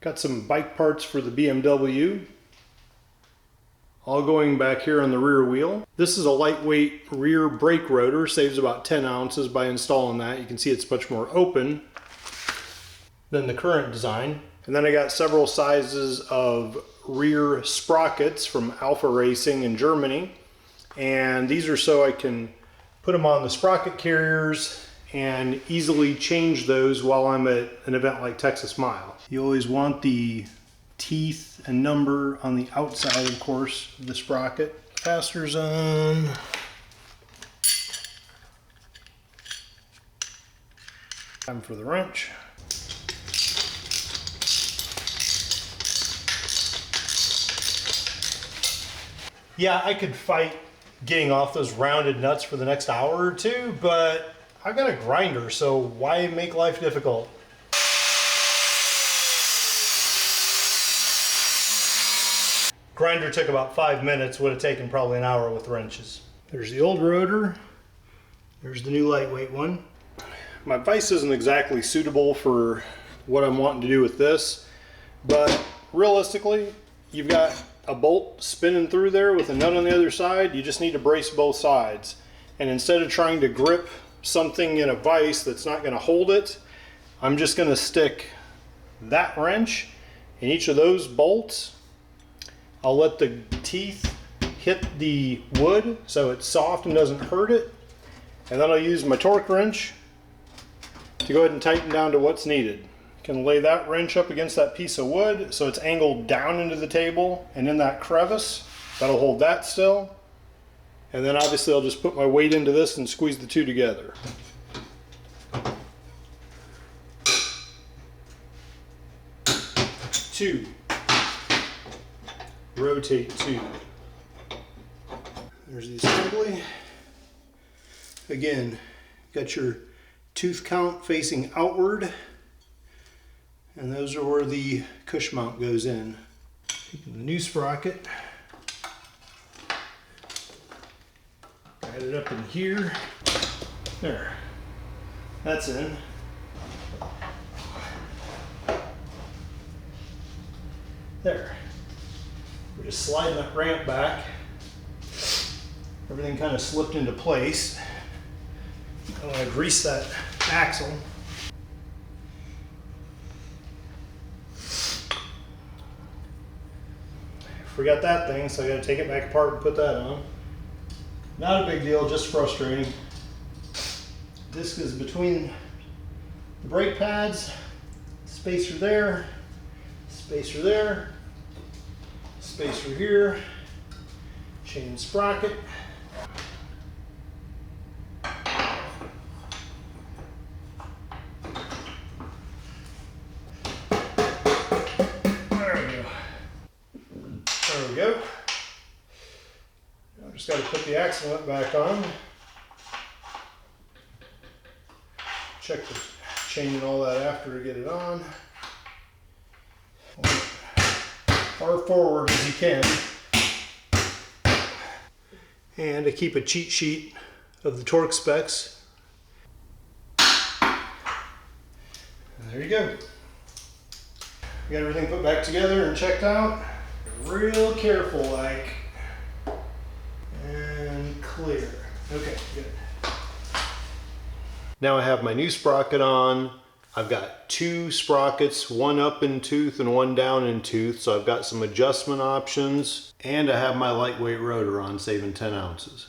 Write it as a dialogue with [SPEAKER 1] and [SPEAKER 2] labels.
[SPEAKER 1] Got some bike parts for the BMW. All going back here on the rear wheel. This is a lightweight rear brake rotor, saves about 10 ounces by installing that. You can see it's much more open than the current design. And then I got several sizes of rear sprockets from Alpha Racing in Germany. And these are so I can put them on the sprocket carriers and easily change those while I'm at an event like Texas Mile. You always want the teeth and number on the outside, of course, of the sprocket. Fasteners on. Time for the wrench. Yeah, I could fight getting off those rounded nuts for the next hour or two, but I've got a grinder, so why make life difficult? Grinder took about 5 minutes, would have taken probably an hour with wrenches. There's the old rotor. There's the new lightweight one. My vise isn't exactly suitable for what I'm wanting to do with this, but realistically, you've got a bolt spinning through there with a nut on the other side. You just need to brace both sides. And instead of trying to grip something in a vise that's not going to hold it, I'm just going to stick that wrench in each of those bolts. I'll let the teeth hit the wood so it's soft and doesn't hurt it. And then I'll use my torque wrench to go ahead and tighten down to what's needed. Can lay that wrench up against that piece of wood so it's angled down into the table and in that crevice. That'll hold that still. And then obviously I'll just put my weight into this and squeeze the two together. Two. Rotate two. There's the assembly. Again, got your tooth count facing outward, and those are where the cush mount goes in. Taking the new sprocket, add it up in here. There, that's in. There. We're just sliding that ramp back. Everything kind of slipped into place. I want to grease that axle. Forgot that thing, so I got to take it back apart and put that on. Not a big deal, just frustrating. Disc is between the brake pads. Spacer there, spacer there, spacer here, chain sprocket. There we go. Now I just got to put the axle nut back on. Check the chain and all that after to get it on. Far forward as you can. And to keep a cheat sheet of the torque specs. And there you go. Got everything put back together and checked out. Real careful like. And clear. Okay, good. Now I have my new sprocket on. I've got two sprockets, one up in tooth and one down in tooth, so I've got some adjustment options, and I have my lightweight rotor on, saving 10 ounces.